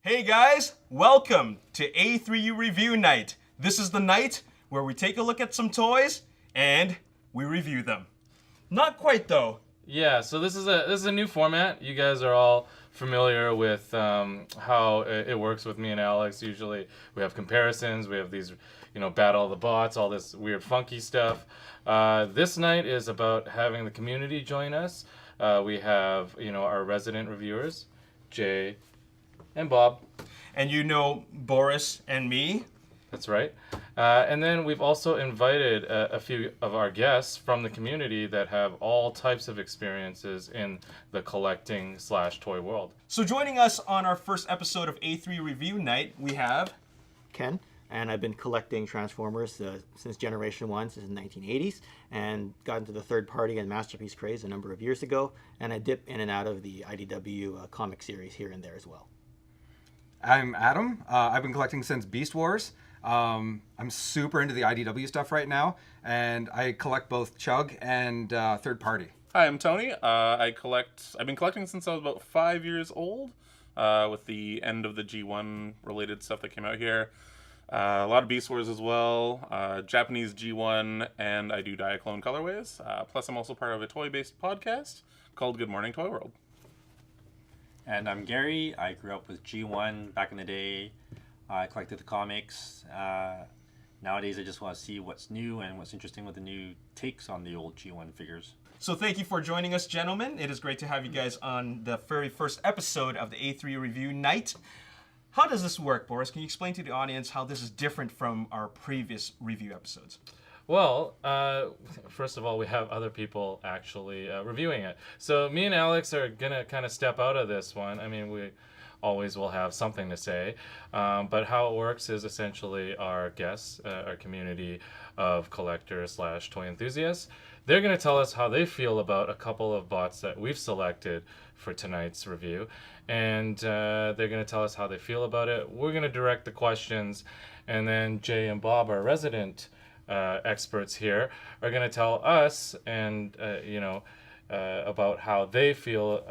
Hey guys, welcome to A3U Review Night. This is the night where we take a look at some toys and we review them. Not quite though. Yeah, so this is a new format. You guys are all familiar with how it works with me and Alex. Usually we have comparisons, we have these, battle of the bots, all this weird funky stuff. This night is about having the community join us. We have, our resident reviewers, Jay and Bob. And you know Boris and me. That's right. And then we've also invited a few of our guests from the community that have all types of experiences in the collecting/toy world. So joining us on our first episode of A3 Review Night, we have Ken, and I've been collecting Transformers since Generation 1, since the 1980s, and got into the third-party and Masterpiece craze a number of years ago, and I dip in and out of the IDW comic series here and there as well. I'm Adam. I've been collecting since Beast Wars. I'm super into the IDW stuff right now, and I collect both Chug and third party. Hi, I'm Tony. I've been collecting since I was about 5 years old, with the end of the G1 related stuff that came out here. A lot of Beast Wars as well, Japanese G1, and I do Diaclone colorways. Plus, I'm also part of a toy-based podcast called Good Morning Toy World. And I'm Gary. I grew up with G1 back in the day. I collected the comics. Nowadays, I just want to see what's new and what's interesting with the new takes on the old G1 figures. So thank you for joining us, gentlemen. It is great to have you guys on the very first episode of the A3 Review Night. How does this work, Boris? Can you explain to the audience how this is different from our previous review episodes? Well, first of all, we have other people actually reviewing it. So me and Alex are going to kind of step out of this one. I mean, we always will have something to say. But how it works is essentially our guests, our community of collectors/toy enthusiasts, they're going to tell us how they feel about a couple of bots that we've selected for tonight's review. And they're going to tell us how they feel about it. We're going to direct the questions. And then Jay and Bob, our resident experts here, are going to tell us and about how they feel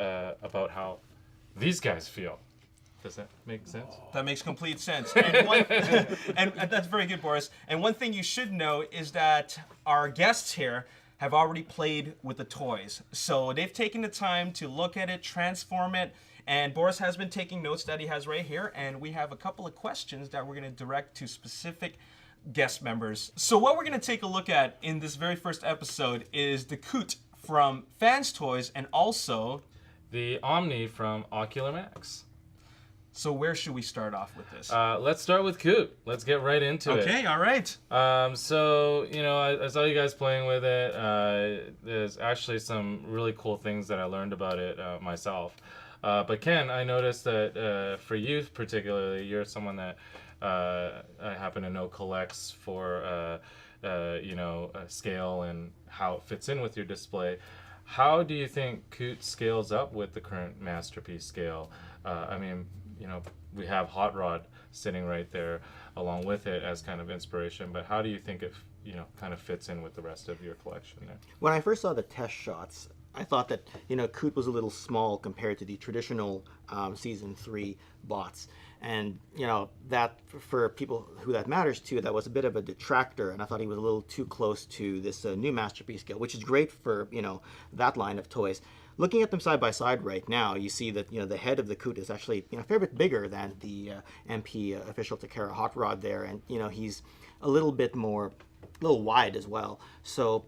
about how these guys feel. Does that make sense? That makes complete sense. And that's very good, Boris. And one thing you should know is that our guests here have already played with the toys. So they've taken the time to look at it, transform it, and Boris has been taking notes that he has right here, and we have a couple of questions that we're going to direct to specific guest members. So what we're going to take a look at in this very first episode is the Koot from Fans Toys and also the Omni from Ocular Max. So where should we start off with this? Let's start with Koot. Let's get right into it. Okay, all right. So, I saw you guys playing with it. There's actually some really cool things that I learned about it myself. But Ken, I noticed that for you particularly, you're someone that I happen to know collects for scale and how it fits in with your display. How do you think Koot scales up with the current Masterpiece scale? We have Hot Rod sitting right there along with it as kind of inspiration, but how do you think it kind of fits in with the rest of your collection there? When I first saw the test shots, I thought that Koot was a little small compared to the traditional Season 3 bots. And that for people who that matters to, that was a bit of a detractor, and I thought he was a little too close to this new Masterpiece scale, which is great for that line of toys. Looking at them side by side right now, you see that the head of the Koot is actually a fair bit bigger than the MP official Takara Hot Rod there, and he's a little wide as well. So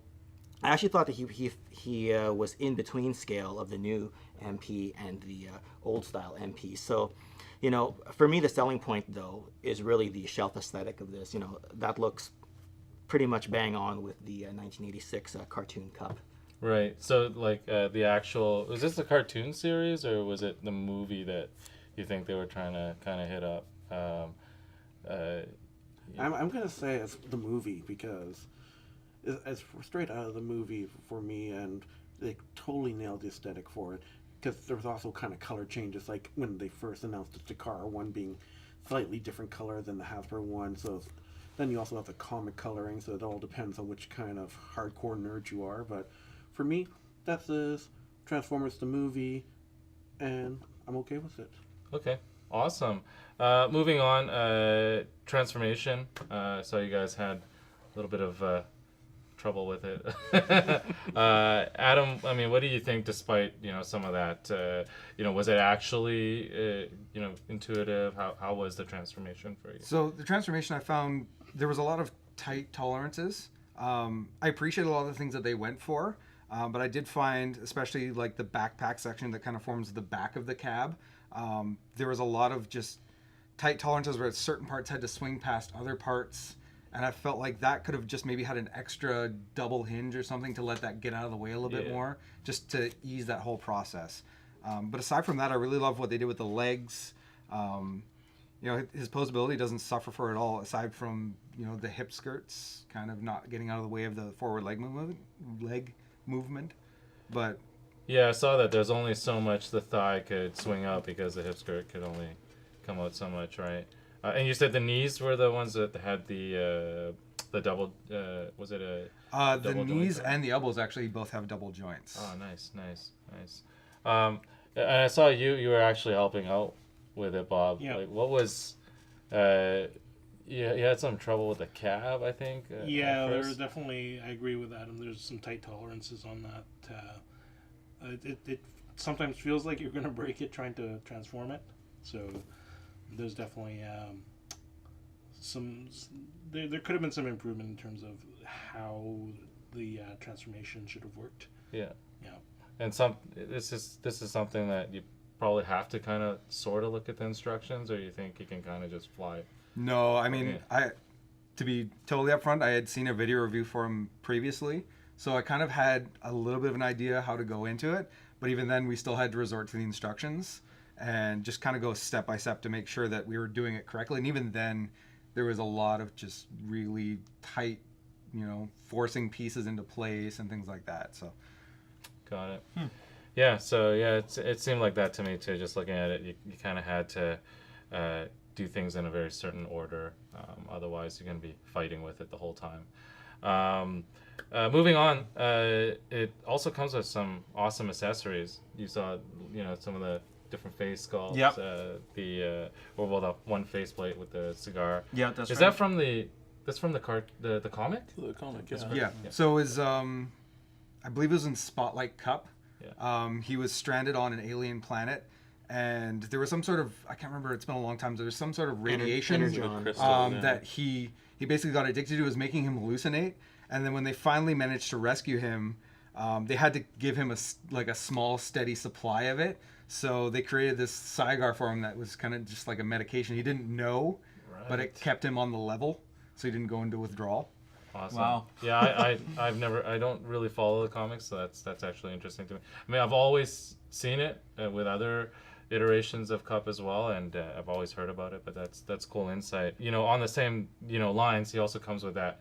I actually thought that he was in between scale of the new MP and the old style MP. So for me, the selling point though is really the shelf aesthetic of this. That looks pretty much bang on with the 1986 cartoon Cup. Right. So, the actual... Was this the cartoon series, or was it the movie that you think they were trying to kind of hit up? I'm going to say it's the movie, because it's straight out of the movie for me, and they totally nailed the aesthetic for it. Because there was also kind of color changes, like when they first announced the Takara one being slightly different color than the Hasbro one. So then you also have the comic coloring, so it all depends on which kind of hardcore nerd you are. But for me, that's Transformers the movie, and I'm okay with it. Okay. Awesome. Moving on, transformation. So you guys had a little bit of trouble with it. Adam, I mean, what do you think? Despite some of that, was it actually intuitive? How was the transformation for you? So the transformation, I found there was a lot of tight tolerances. I appreciate a lot of the things that they went for, but I did find, especially like the backpack section that kind of forms the back of the cab, there was a lot of just tight tolerances where certain parts had to swing past other parts, and I felt like that could have just maybe had an extra double hinge or something to let that get out of the way a little bit more, just to ease that whole process. But aside from that, I really love what they did with the legs. His posability doesn't suffer for it all, aside from the hip skirts kind of not getting out of the way of the forward leg movement. But yeah, I saw that there's only so much the thigh could swing up because the hip skirt could only come out so much, right? And you said the knees were the ones that had the double. Was it a the knees and the elbows actually both have double joints. Oh, nice. And I saw you were actually helping out with it, Bob. Yeah. Like, what was? You had some trouble with the cab, I think. Yeah, there was definitely. I agree with Adam. There's some tight tolerances on that. It sometimes feels like you're gonna break it trying to transform it. So there's definitely there could have been some improvement in terms of how the transformation should have worked. Yeah. Yeah. And this is something that you probably have to kind of sort of look at the instructions, or you think you can kind of just fly. No, I mean, to be totally upfront, I had seen a video review for him previously, so I kind of had a little bit of an idea how to go into it. But even then, we still had to resort to the instructions and just kind of go step by step to make sure that we were doing it correctly. And even then, there was a lot of just really tight, forcing pieces into place and things like that. So, got it. Yeah. So yeah, it seemed like that to me too. Just looking at it, you kind of had to do things in a very certain order. Otherwise, you're going to be fighting with it the whole time. Moving on, it also comes with some awesome accessories. You saw, some of the different face sculpts. Yep. The one faceplate with the cigar. Yeah, that's Is right. that from the comic? The comic, yeah. yeah. So it was, I believe it was in Spotlight Cup. Yeah. He was stranded on an alien planet, and there was some sort of, I can't remember, it's been a long time, so there was some sort of radiation that he basically got addicted to. It was making him hallucinate. And then when they finally managed to rescue him, they had to give him a small, steady supply of it. So they created this cigar for him that was kind of just like a medication. He didn't know, but it kept him on the level, so he didn't go into withdrawal. Awesome. Wow. Yeah, I don't really follow the comics, so that's actually interesting to me. I mean, I've always seen it with other iterations of Cup as well, and I've always heard about it, but that's cool insight. On the same lines, he also comes with that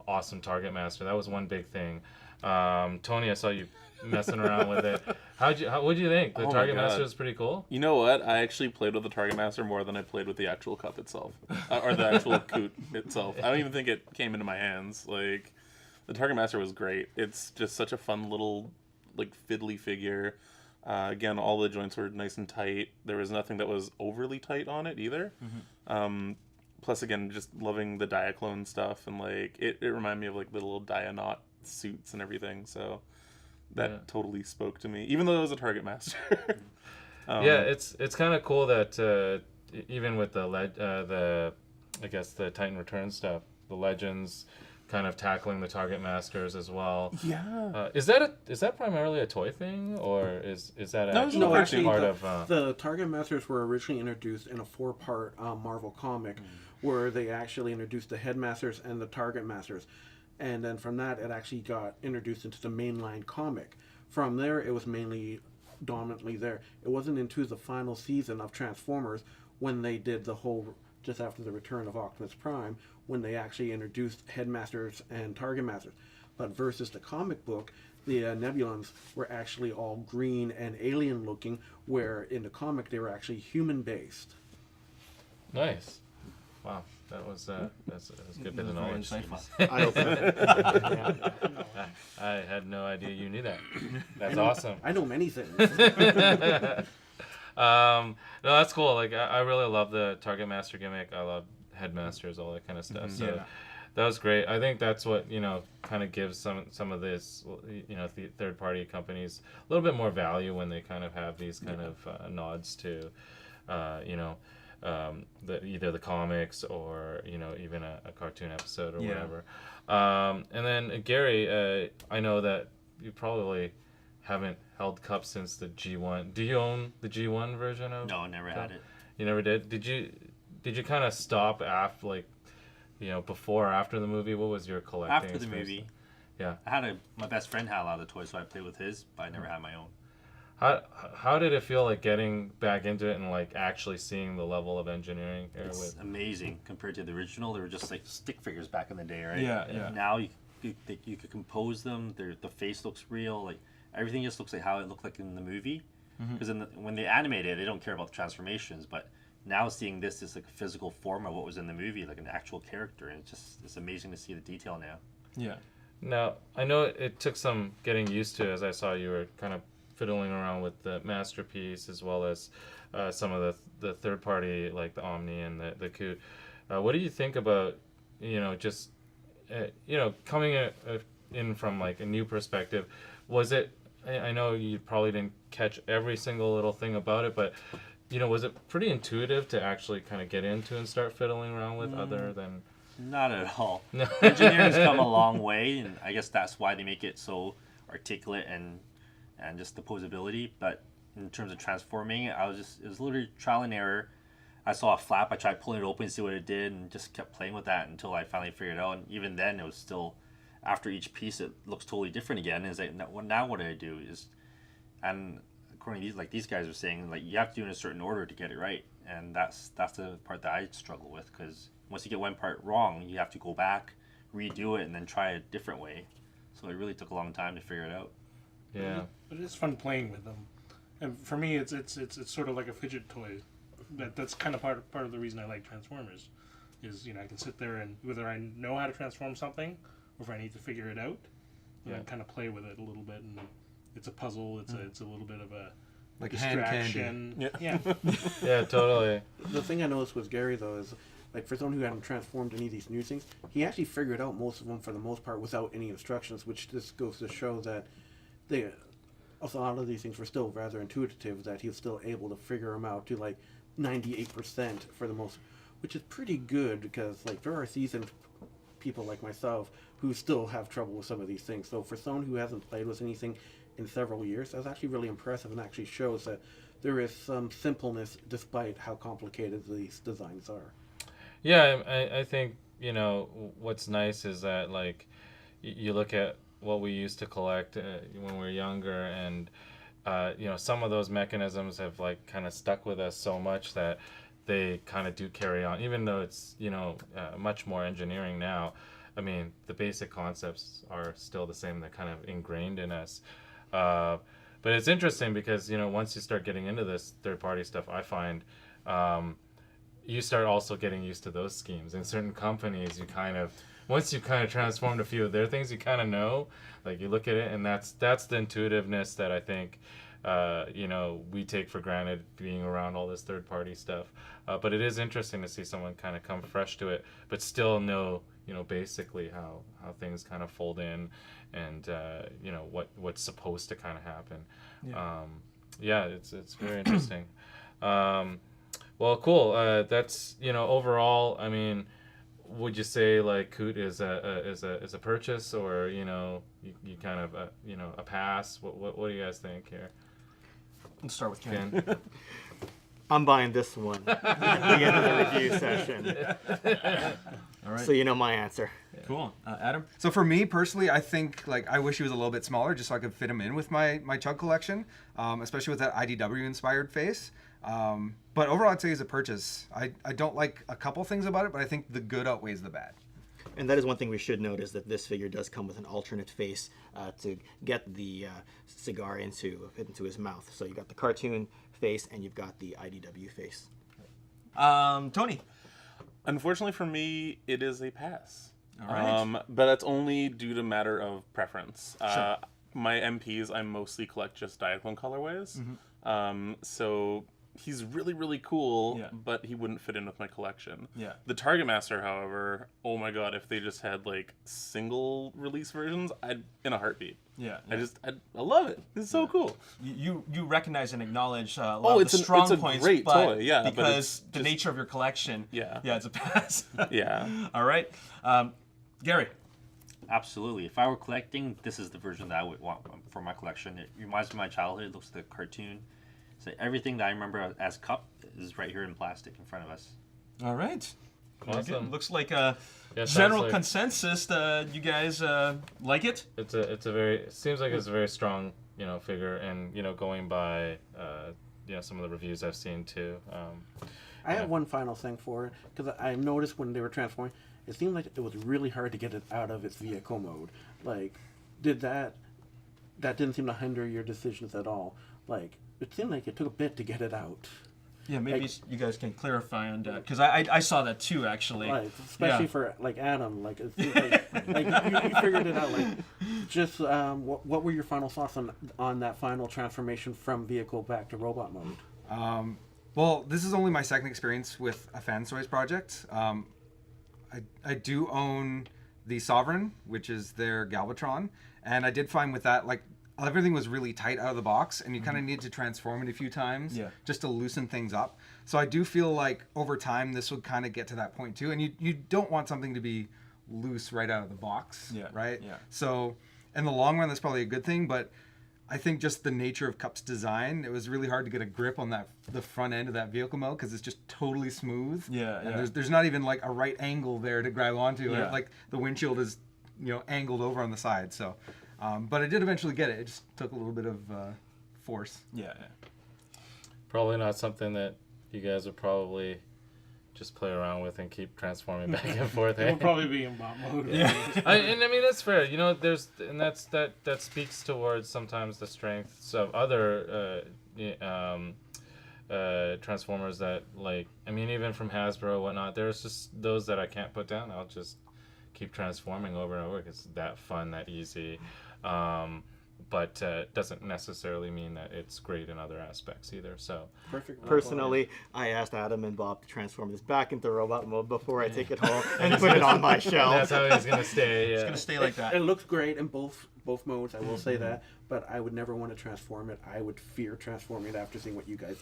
awesome Target Master. That was one big thing. Tony, I saw you messing around with it. What'd you think? The Target Master is pretty cool. You know what? I actually played with the Target Master more than I played with the actual cup itself, or the actual Koot itself. I don't even think it came into my hands. Like, the Target Master was great. It's just such a fun little, like, fiddly figure. Again, all the joints were nice and tight. There was nothing that was overly tight on it either. Mm-hmm. Plus, again, just loving the Diaclone stuff, and like it reminded me of like the little Dianaut suits and everything. So that totally spoke to me, even though it was a Target Master. Yeah, it's kind of cool that even with the Titan Return stuff, the Legends kind of tackling the Target Masters as well. Yeah. Is that primarily a toy thing, or is that actually No, actually, part the, of? the Target Masters were originally introduced in a 4-part Marvel comic, where they actually introduced the Headmasters and the Target Masters, and then from that it actually got introduced into the mainline comic. From there, it was mainly dominantly there. It wasn't into the final season of Transformers when they did the whole, just after the return of Optimus Prime, when they actually introduced Headmasters and Target Masters. But versus the comic book, the Nebulons were actually all green and alien looking, where in the comic they were actually human based. Nice. Wow, that's a good bit of knowledge. I had no idea you knew that. That's awesome. I know many things. No, that's cool. Like I really love the Target Master gimmick. I love Headmasters, all that kind of stuff. So that was great. I think that's what kind of gives some of this the third party companies a little bit more value when they kind of have these kind of nods to either the comics or even a cartoon episode or whatever. And then Gary, I know that you probably haven't held cups since the G1. Do you own the G1 version of? No, never had it. You never did. Did you kind of stop after before or after the movie? What was your collecting? After the experience? movie. Yeah. My best friend had a lot of the toys, so I played with his, but I never had my own. How did it feel like getting back into it and like actually seeing the level of engineering there? It's amazing compared to the original. They were just like stick figures back in the day, right? Yeah. Now you could compose them. The face looks real. Like everything just looks like how it looked like in the movie. Because when they animate it, they don't care about the transformations. But now seeing this is like a physical form of what was in the movie, like an actual character, and it's amazing to see the detail now. Yeah. Now I know it took some getting used to, as I saw you were kind of fiddling around with the Masterpiece as well as some of the third party like the Omni and the Koot. What do you think about just coming in from like a new perspective? Was it? I know you probably didn't catch every single little thing about it, but was it pretty intuitive to actually kind of get into and start fiddling around with other than? Not at all. Engineering's come a long way, and I guess that's why they make it so articulate and just the posability. But in terms of transforming it, it was literally trial and error. I saw a flap, I tried pulling it open to see what it did, and just kept playing with that until I finally figured it out. And even then, it was still, after each piece, it looks totally different again. It's like, now what do I do? And according to these guys are saying, like, you have to do it in a certain order to get it right. And that's the part that I struggle with, because once you get one part wrong, you have to go back, redo it, and then try a different way. So it really took a long time to figure it out. Yeah. But it's fun playing with them. And for me, it's sort of like a fidget toy. That's kind of part of the reason I like Transformers, is I can sit there and whether I know how to transform something or if I need to figure it out, I kind of play with it a little bit, and it's a puzzle. It's a little bit of a like distraction. Hand candy. Yeah. Yeah, totally. The thing I noticed with Gary though is, like, for someone who hadn't transformed any of these new things, he actually figured out most of them for the most part without any instructions, which just goes to show that a lot of these things were still rather intuitive, that he was still able to figure them out to like 98% for the most, which is pretty good, because like there are seasoned people like myself who still have trouble with some of these things. So for someone who hasn't played with anything in several years, that's actually really impressive, and actually shows that there is some simpleness despite how complicated these designs are. Yeah, I think what's nice is that like you look at what we used to collect when we were younger, and some of those mechanisms have like kind of stuck with us so much that they kind of do carry on, even though it's much more engineering now. I mean, the basic concepts are still the same. They're kind of ingrained in us. But it's interesting because once you start getting into this third-party stuff, I find you start also getting used to those schemes. In certain companies, once you kind of transformed a few of their things, you kind of know. Like you look at it, and that's the intuitiveness that I think we take for granted, being around all this third-party stuff. But it is interesting to see someone kind of come fresh to it, but still know basically how things kind of fold in, and what's supposed to kind of happen. Yeah, it's very interesting. Well, cool. That's overall. I mean, would you say like Koot is a purchase, or you kind of a pass? What do you guys think here? Let's start with Ken. I'm buying this one at the end of the review session. All right. So you know my answer. Cool. Adam? So for me personally, I think like I wish he was a little bit smaller, just so I could fit him in with my Chug collection, especially with that IDW inspired face. But overall, I'd say he's a purchase. I don't like a couple things about it, but I think the good outweighs the bad. And that is one thing we should note, is that this figure does come with an alternate face to get the cigar into his mouth. So you got the cartoon face and you've got the IDW face. Tony. Unfortunately for me, it is a pass. All right. But that's only due to matter of preference. Sure. My MPs, I mostly collect just Diaclone colorways. So he's really, really cool, Yeah. but he wouldn't fit in with my collection. Yeah. The Target Master, however, oh my god, if they just had like single release versions, I'd in a heartbeat. Yeah. I love it. It's so cool. You recognize and acknowledge a lot of it's the an- strong it's a points, great but toy, yeah, but because it's the just- nature of your collection, Yeah. it's a pass. Yeah. All right, Gary. Absolutely. If I were collecting, this is the version that I would want for my collection. It reminds me of my childhood. It looks like a cartoon. So everything that I remember as Cup is right here in plastic in front of us. All right. Awesome. Looks like a Yeah, sounds general like- consensus. You guys like it? It's a very, it seems like it's a very strong, figure, and going by some of the reviews I've seen too. I have one final thing for it, because I noticed when they were transforming, it seemed like it was really hard to get it out of its vehicle mode. Like, that didn't seem to hinder your decisions at all. Like, it seemed like it took a bit to get it out. Yeah, maybe Like- you guys can clarify on that, because I saw that too, actually. Right, especially Yeah. for like Adam, like it seems like you figured it out. Like, just what were your final thoughts on that final transformation from vehicle back to robot mode? Well, this is only my second experience with a Fans Toys project. I do own the Sovereign, which is their Galvatron, and I did find with that, like, everything was really tight out of the box, and you kind of need to transform it a few times just to loosen things up. So I do feel like over time this would kind of get to that point too, and you don't want something to be loose right out of the box, right? Yeah. So in the long run, that's probably a good thing, but I think just the nature of Cup's design, it was really hard to get a grip on the front end of that vehicle mode because it's just totally smooth. Yeah, and yeah. there's not even like a right angle there to grab onto. Yeah. Like the windshield is angled over on the side. So, but I did eventually get it. It just took a little bit of force. Yeah. Probably not something that you guys would probably just play around with and keep transforming back and forth. It will probably be in bot mode. I mean that's fair. That speaks towards sometimes the strengths of other Transformers that, like, I mean, even from Hasbro and whatnot, there's just those that I can't put down. I'll just keep transforming over and over because it's that fun, that easy. But doesn't necessarily mean that it's great in other aspects either. So Perfect. Personally, I asked Adam and Bob to transform this back into robot mode before I take it home and put it on my shelf. that's how he's gonna stay. It's gonna stay like that. It looks great in both modes. I will say that, but I would never want to transform it. I would fear transforming it after seeing what you guys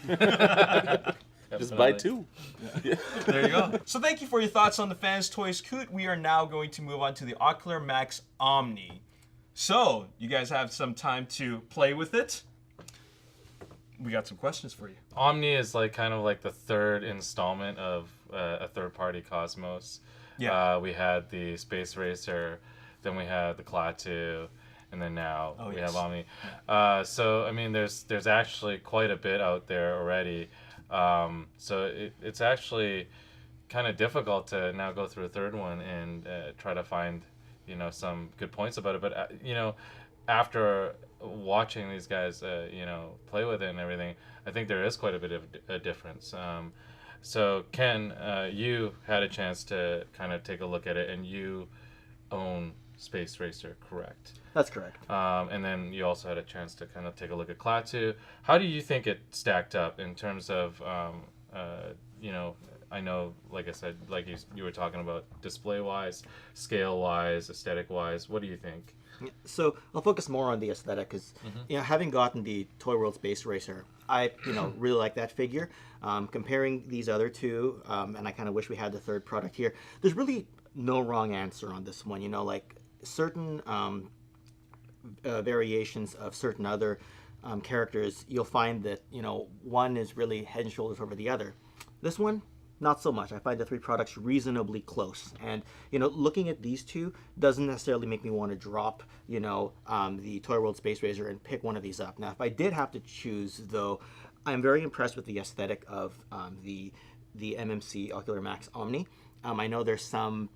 did. Just buy two. There you go. So thank you for your thoughts on the Fans Toys Koot. We are now going to move on to the Ocular Max Omne. So, you guys have some time to play with it. We got some questions for you. Omni is like kind of like the third installment of a third-party Cosmos. Yeah. We had the Space Racer, then we had the Klaatu, and then now we have Omni. So I mean, there's actually quite a bit out there already. So it's actually kind of difficult to now go through a third one and try to find some good points about it. But after watching these guys play with it and everything, I think there is quite a bit of a difference. So Ken, you had a chance to kind of take a look at it, and you own Space Racer, correct? That's correct. And then you also had a chance to kind of take a look at Klaatu. How do you think it stacked up in terms of I know, like I said, like you were talking about display-wise, scale-wise, aesthetic-wise. What do you think? So I'll focus more on the aesthetic because, having gotten the Toy World Space Racer, I, really like that figure. Comparing these other two, and I kind of wish we had the third product here. There's really no wrong answer on this one. Like certain variations of certain other characters, you'll find that, one is really head and shoulders over the other. This one, not so much. I find the three products reasonably close. And, looking at these two doesn't necessarily make me want to drop, the Toy World Space Racer and pick one of these up. Now, if I did have to choose, though, I'm very impressed with the aesthetic of the MMC Ocular Max Omne. I know there's some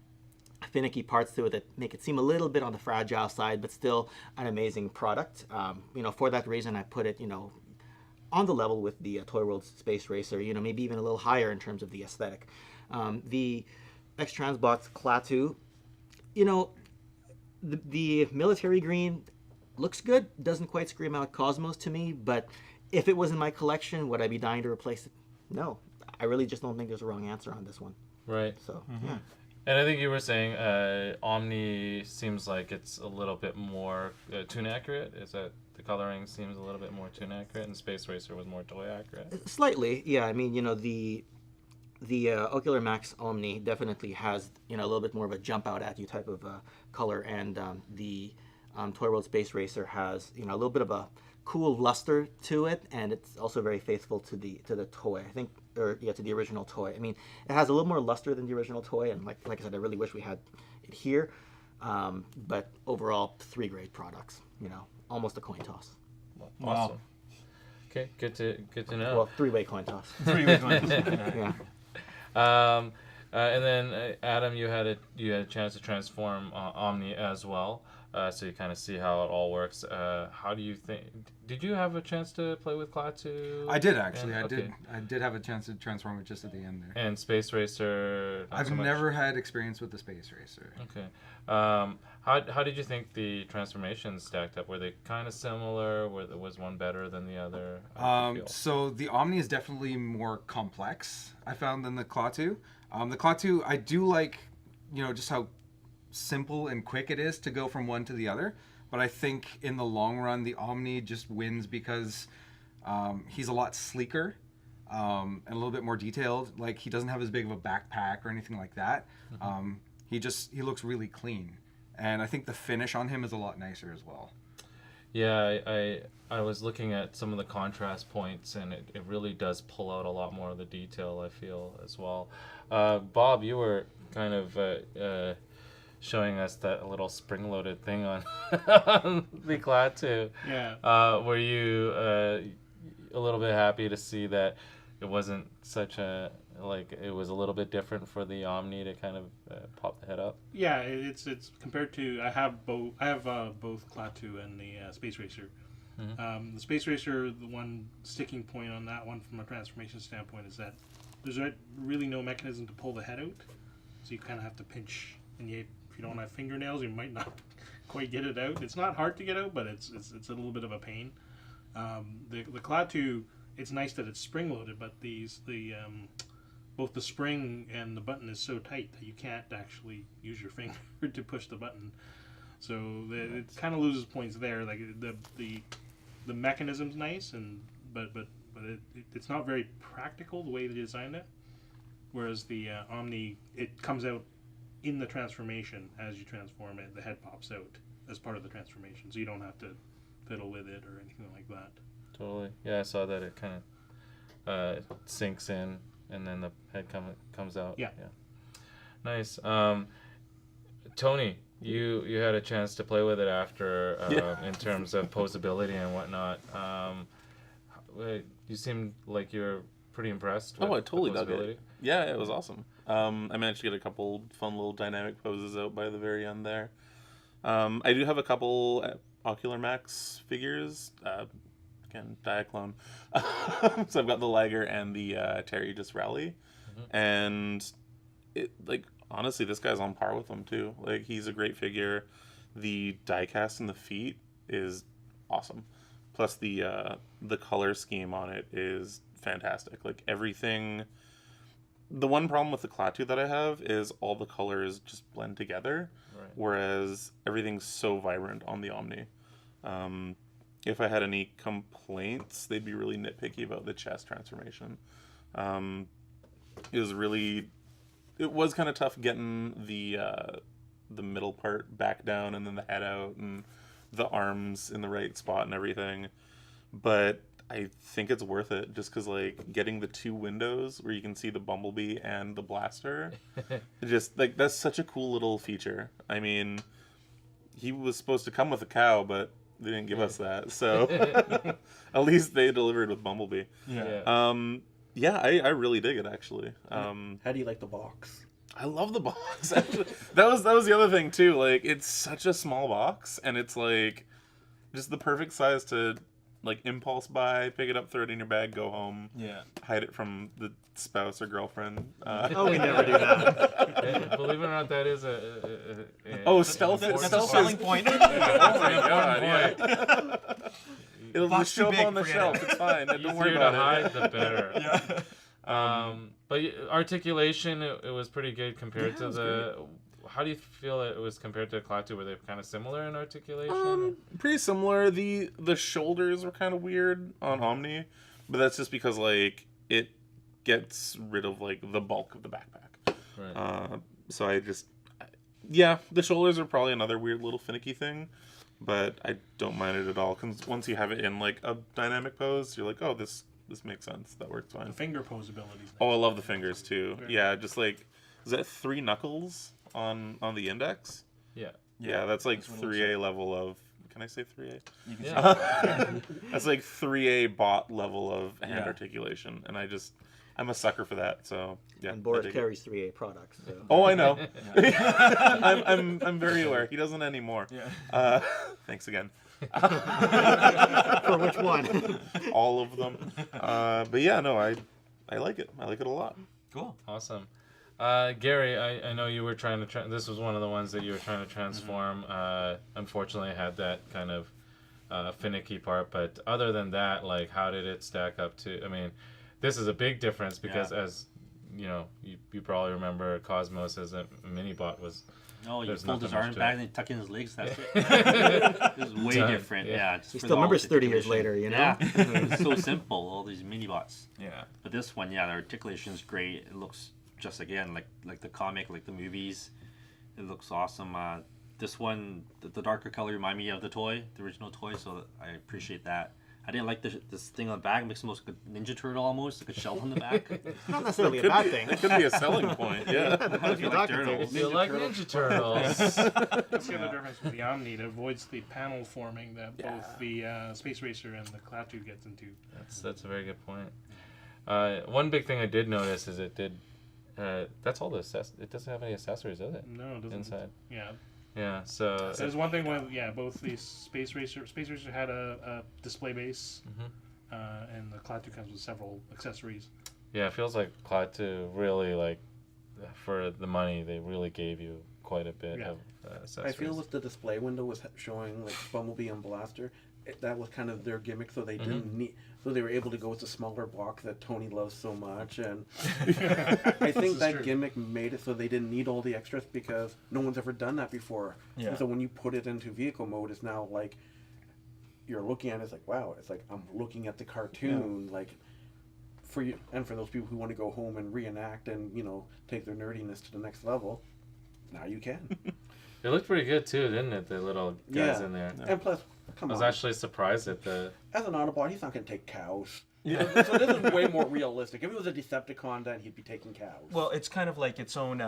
finicky parts to it that make it seem a little bit on the fragile side, but still an amazing product. For that reason, I put it, on the level with the Toy World Space Racer, maybe even a little higher in terms of the aesthetic. The X-transbots Klaatu, the military green looks good, doesn't quite scream out Cosmos to me, but if it was in my collection, would I be dying to replace it? No. I really just don't think there's a wrong answer on this one. Right. So, yeah. And I think you were saying Omni seems like it's a little bit more tune accurate. Is that the coloring seems a little bit more tune accurate, and Space Racer was more toy accurate? Slightly, yeah. I mean, the Ocular Max Omne definitely has a little bit more of a jump out at you type of color, and the Toy World Space Racer has a little bit of a cool luster to it, and it's also very faithful to the toy. I think, to the original toy. I mean, it has a little more luster than the original toy, and like I said, I really wish we had it here. But overall, 3 great products. Almost a coin toss. Awesome. Okay, good to know. Well, 3-way coin toss. 3-way coin. Yeah. And then Adam, you had a chance to transform Omni as well, so you kind of see how it all works. How do you think? Did you have a chance to play with Klaatu? I did actually. Okay. I did have a chance to transform it just at the end there. And Space Racer. Not I've so much? never had experience with the Space Racer. Okay. How did you think the transformations stacked up? Were they kind of similar? Was one better than the other? So the Omni is definitely more complex, I found, than the Klaatu. The Klaatu, I do like, just how simple and quick it is to go from one to the other. But I think in the long run, the Omni just wins because he's a lot sleeker and a little bit more detailed. Like, he doesn't have as big of a backpack or anything like that. Mm-hmm. He looks really clean. And I think the finish on him is a lot nicer as well. Yeah, I was looking at some of the contrast points, and it really does pull out a lot more of the detail, I feel, as well. Bob, you were kind of showing us that little spring-loaded thing on, on the Klaatu. Yeah. Were you a little bit happy to see that it wasn't such a, it was a little bit different for the Omni to kind of pop the head up? Yeah, it's compared to I have both Klaatu and the Space Racer. Mm-hmm. The Space Racer, the one sticking point on that one from a transformation standpoint is that there's really no mechanism to pull the head out, so you kind of have to pinch, and if you don't have fingernails, you might not quite get it out. It's not hard to get out, but it's a little bit of a pain. The Klaatu, it's nice that it's spring loaded, but both the spring and the button is so tight that you can't actually use your finger to push the button. So it kind of loses points there. Like the mechanism's nice, but it's not very practical the way they designed it. Whereas the Omni, it comes out in the transformation as you transform it. The head pops out as part of the transformation, so you don't have to fiddle with it or anything like that. Totally. Yeah, I saw that it kind of sinks in, and then the head comes out. Yeah. Nice. Tony, you had a chance to play with it after in terms of posability and whatnot. You seemed like you're pretty impressed with I totally the dug posability. it. Yeah, it was awesome. I managed to get a couple fun little dynamic poses out by the very end there. I do have a couple Ocular Max figures. Again, Diaclone. So I've got the Liger and the Terry Just Rally. Mm-hmm. And honestly, this guy's on par with them too. Like, he's a great figure. The diecast in the feet is awesome. Plus the color scheme on it is fantastic. Like, everything. The one problem with the Klaatu that I have is all the colors just blend together, right, whereas everything's so vibrant on the Omni. If I had any complaints, they'd be really nitpicky about the chest transformation. It was kind of tough getting the middle part back down and then the head out and the arms in the right spot and everything. But I think it's worth it just because, getting the 2 windows where you can see the Bumblebee and the blaster, that's such a cool little feature. I mean, he was supposed to come with a cow, but they didn't give us that. So at least they delivered with Bumblebee. Yeah. I really dig it, actually. How do you like the box? I love the box. Actually, that was the other thing too. It's such a small box, and it's just the perfect size to impulse buy, pick it up, throw it in your bag, go home. Yeah. Hide it from the spouse or girlfriend. We never do that. Believe it or not, that is stealth. That's a selling point. Oh my god! Yeah. It'll Box just show too up big, on the forget shelf. it. It's fine. Don't worry Easier to about it. hide, the better. But articulation, it was pretty good compared to the. How do you feel it was compared to Klaatu? Were they kind of similar in articulation? Pretty similar. The shoulders were kind of weird on Omni, but that's just because like it gets rid of like the bulk of the backpack. Right. So I just, yeah, the shoulders are probably another weird little finicky thing, but I don't mind it at all because once you have it in like a dynamic pose, you're like, oh, this makes sense. That works fine. The finger pose abilities. Oh, I love the fingers too. Yeah, just like, is that 3 knuckles on the index? Yeah. Yeah, that's like 3A level of. Can I say 3A? You can Yeah. That's like 3A bot level of hand Yeah. articulation, and I'm a sucker for that. So yeah. And I Boris dig it. carries 3A products. So. Oh, I know. I'm very aware. He doesn't anymore. Yeah. Thanks again. For which one? All of them. But yeah, no, I like it. I like it a lot. Cool. Awesome. Gary, I know you were trying to. This was one of the ones that you were trying to transform. Unfortunately, it had that kind of finicky part. But other than that, like, how did it stack up to? I mean, this is a big difference because, as you know, you probably remember Cosmos as a mini bot was. Oh, you There's fold his nothing much arm to back it. and tuck in his legs. That's it. This is way Done. different. Yeah. Yeah. just He for still all remembers 30 years articulation. later, you know? Yeah. It's so simple. All these mini bots. Yeah. But this one, yeah, the articulation is great. It looks just again like the comic, like the movies. It looks awesome. This one, the darker color remind me of the toy, the original toy. So I appreciate that. I didn't like this thing on the back. It makes it almost like a Ninja Turtle almost, like a shell on the back. It's not necessarily a bad thing. It could be a selling point. Yeah. If you're talking to turtles. You like Ninja Turtles? That's the other difference with the Omni. It avoids the panel forming that both the Space Racer and the Klaatu gets into. That's a very good point. One big thing I did notice is it did. That's all the it doesn't have any accessories, does it? No, it doesn't. Inside. Yeah. Yeah. So. There's one thing with both the Space Racer had a display base, and the Klaatu comes with several accessories. Yeah, it feels like Klaatu really like, for the money they really gave you quite a bit of accessories. I feel with the display window was showing like Bumblebee and Blaster, that was kind of their gimmick, so they didn't need. So they were able to go with the smaller box that Tony loves so much, and I think that gimmick made it so they didn't need all the extras because no one's ever done that before. Yeah. And so when you put it into vehicle mode, it's now like you're looking at it, it's like wow, it's like I'm looking at the cartoon, like for you, and for those people who want to go home and reenact and take their nerdiness to the next level, now you can. It looked pretty good too, didn't it? The little guys in there. And plus, I come was on. actually surprised at the. As an Autobot, he's not going to take cows. So this is way more realistic. If it was a Decepticon, then he'd be taking cows. Well, it's kind of like its own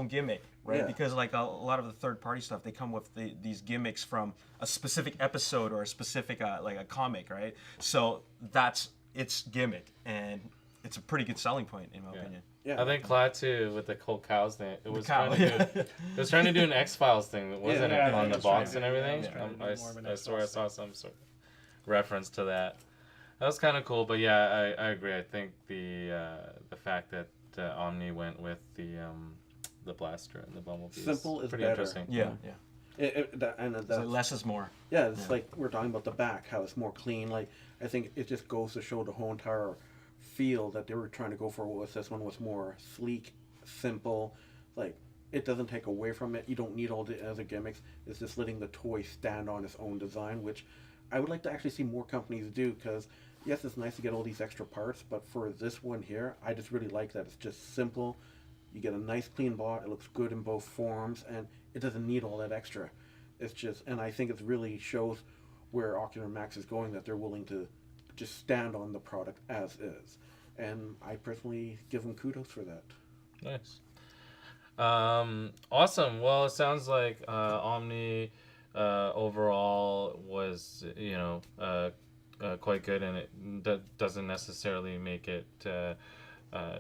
gimmick, right? Yeah. Because like a lot of the third-party stuff, they come with these gimmicks from a specific episode or a specific like a comic, right? So that's its gimmick, and it's a pretty good selling point in my opinion. Yeah. I think Klaatu with the whole cows thing. It was cow, trying to do. It was trying to do an X-Files thing, wasn't Yeah, it, I on think the it's trying box to and do- everything? yeah, it's trying to do more of an I swear I X-Files saw some sort of reference to that. That was kind of cool, but yeah, I agree. I think the fact that Omni went with the blaster and the Bumblebee Simple is pretty better. interesting. Yeah, yeah. That's, Less is more. yeah, it's like we're talking about the back, how it's more clean. Like I think it just goes to show the whole entire feel that they were trying to go for. Was this one was more sleek, simple, like it doesn't take away from it. You don't need all the other gimmicks. It's just letting the toy stand on its own design, which I would like to actually see more companies do. Because yes, it's nice to get all these extra parts, but for this one here, I just really like that it's just simple. You get a nice clean bot. It looks good in both forms, and it doesn't need all that extra. It's just, and I think it really shows where Ocular Max is going, that they're willing to just stand on the product as is. And I personally give them kudos for that. Nice. Awesome. Well, it sounds like Omni overall was, quite good, and it doesn't necessarily make it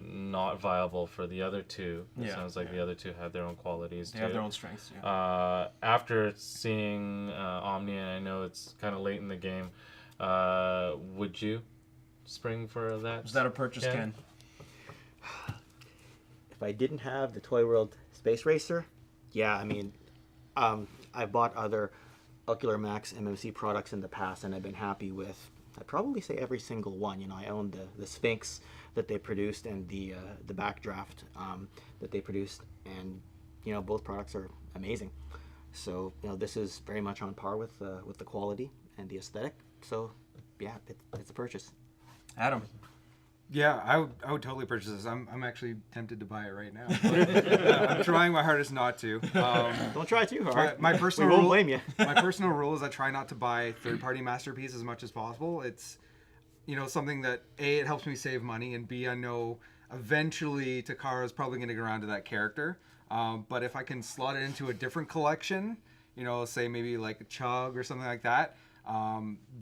not viable for the other two. It sounds like the other two had their own qualities They too. have their own strengths. Yeah. After seeing Omni, and I know it's kind of late in the game, would you spring for that? Was that a purchase, Ken? If I didn't have the Toy World Space Racer, yeah, I mean, I bought other Ocular Max MMC products in the past, and I've been happy with, I'd probably say, every single one. I own the Sphinx that they produced and the Backdraft that they produced, and both products are amazing. So this is very much on par with the quality and the aesthetic. So yeah, it's a purchase. Adam. Yeah, I would totally purchase this. I'm actually tempted to buy it right now. But, I'm trying my hardest not to. Don't try too hard. My personal we won't rule, blame you. my personal rule is I try not to buy third-party masterpieces as much as possible. It's something that A, it helps me save money, and B, I know eventually Takara's probably going to get around to that character. But if I can slot it into a different collection, say maybe like a Chug or something like that,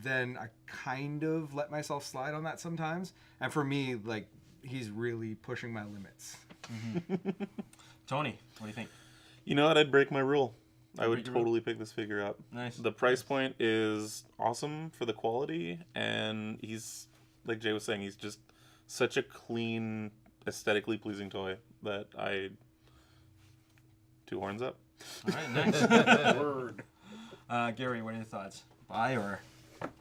then I kind of let myself slide on that sometimes. And for me, like, he's really pushing my limits. Tony, what do you think? You know what? I'd break my rule. I would totally pick this figure up. Nice. The price point is awesome for the quality, and he's, like Jay was saying, he's just such a clean, aesthetically pleasing toy that I... 2 horns up. All right, nice. Word. Gary, what are your thoughts? Buy or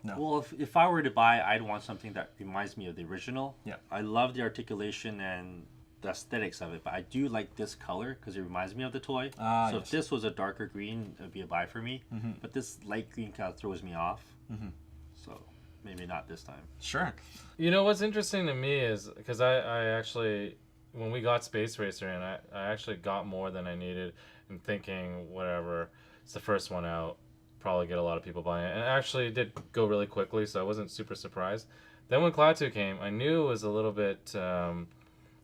no? Well, if I were to buy, I'd want something that reminds me of the original. Yeah. I love the articulation and the aesthetics of it, but I do like this color because it reminds me of the toy. So yes. if this was a darker green, it would be a buy for me. But this light green kind of throws me off. So maybe not this time. Sure. What's interesting to me is because I actually, when we got Space Racer in, I actually got more than I needed, and thinking whatever, it's the first one out, probably get a lot of people buying it, and actually it did go really quickly, so I wasn't super surprised. Then when Klaatu came, I knew it was a little bit something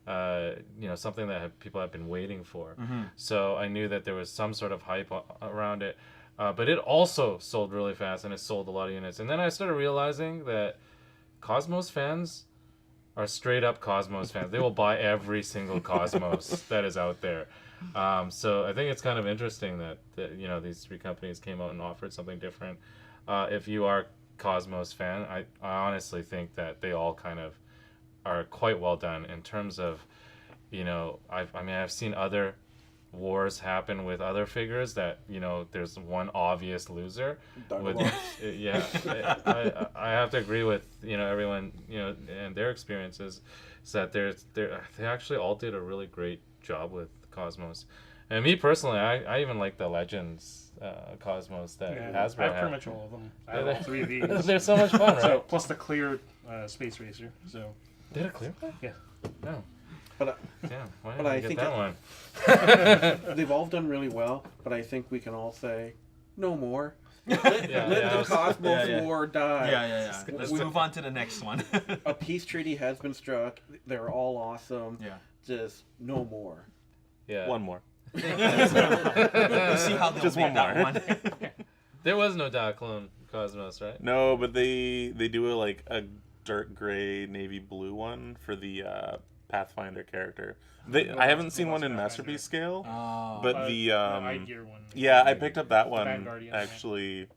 that people have been waiting for. So I knew that there was some sort of hype around it, but it also sold really fast, and it sold a lot of units. And then I started realizing that Cosmos fans are straight up Cosmos fans. They will buy every single Cosmos that is out there. So I think it's kind of interesting that these 3 companies came out and offered something different. If you are Cosmos fan, I honestly think that they all kind of are quite well done in terms of, I've seen other wars happen with other figures that there's one obvious loser. I have to agree with everyone and their experiences, is that they actually all did a really great job with Cosmos. And me personally, I even like the Legends Cosmos that Hasbro I have had. pretty much all of them. I have all 3 of these. They're so much fun, right? So plus the clear Space Racer. So They had a clear pack? yeah. No. But Damn, why But didn't I I get think that one? they've all done really well. But I think we can all say, no more. Let Yeah, the Cosmos War die. Yeah. Let's move on to the next one. A peace treaty has been struck. They're all awesome. Yeah. Just no more. Yeah. One more. We'll see how they'll Just make one that more. one. There was no Diaclone Cosmos, right? No, but they do a dark gray navy blue one for the Pathfinder character. I haven't seen one in Masterpiece scale, but the iGear one. yeah, I picked up that one Vanguardian, actually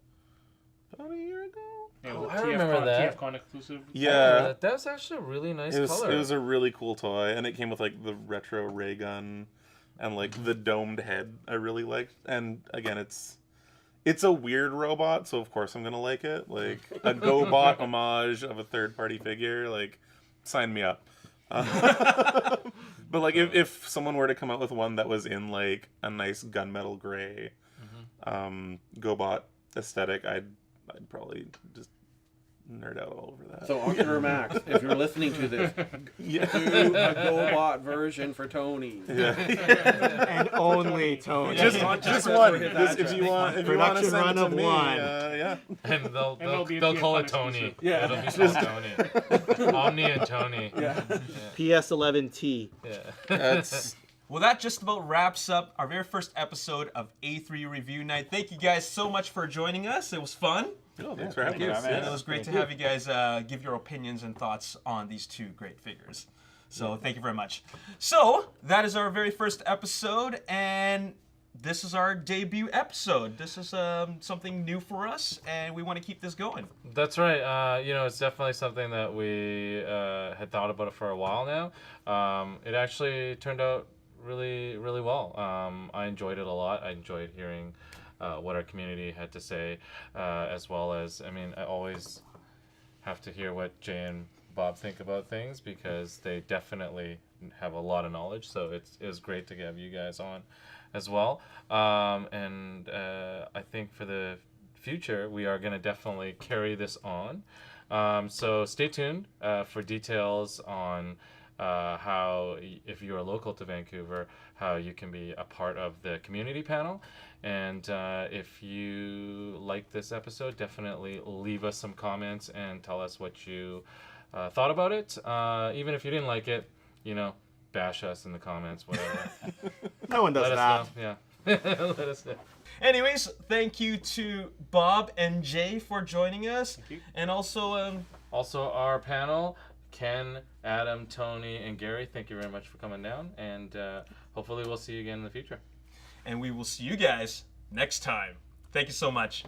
about a year ago. Yeah, Oh, the I remember that. TFCon exclusive. Yeah, That was actually a really nice it was color. it was a really cool toy, and it came with the retro ray gun and the domed head. I really liked, and again, it's a weird robot, so of course I'm gonna like it. Like a GoBot homage of a third-party figure. Sign me up. But if someone were to come out with one that was in a nice gunmetal gray, GoBot aesthetic, I'd probably just nerd out all over that. So Ocular Max, if you're listening to this, Yeah. do a GoBot version for Tony. And only Tony. Just one. That's If right. you want to Production send run it to of me, one. yeah. And they'll it'll be a call TFCon it Tony. exclusive. Yeah. It'll be called Tony. Omni and Tony. Yeah. PS-11T. Yeah. That's Well, that just about wraps up our very first episode of A3U Review Night. Thank you guys so much for joining us. It was fun. thanks for having us. And it was great to have you guys give your opinions and thoughts on these 2 great figures. So thank you very much. So that is our very first episode, and this is our debut episode. This is something new for us, and we want to keep this going. That's right. It's definitely something that we had thought about it for a while now. It actually turned out really, really well. I enjoyed it a lot. I enjoyed hearing what our community had to say, as well as, I mean, I always have to hear what Jay and Bob think about things because they definitely have a lot of knowledge. So it was great to have you guys on as well. And I think for the future, we are going to definitely carry this on. So stay tuned for details on how, if you are local to Vancouver, how you can be a part of the community panel. And if you like this episode, definitely leave us some comments and tell us what you thought about it. Even if you didn't like it, bash us in the comments, whatever. No one does Let that. us know. Yeah. Let us know. Anyways, thank you to Bob and Jay for joining us. Thank you. And also, Also, our panel, Ken, Adam, Tony, and Gary, thank you very much for coming down. And hopefully we'll see you again in the future. and we will see you guys next time. Thank you so much.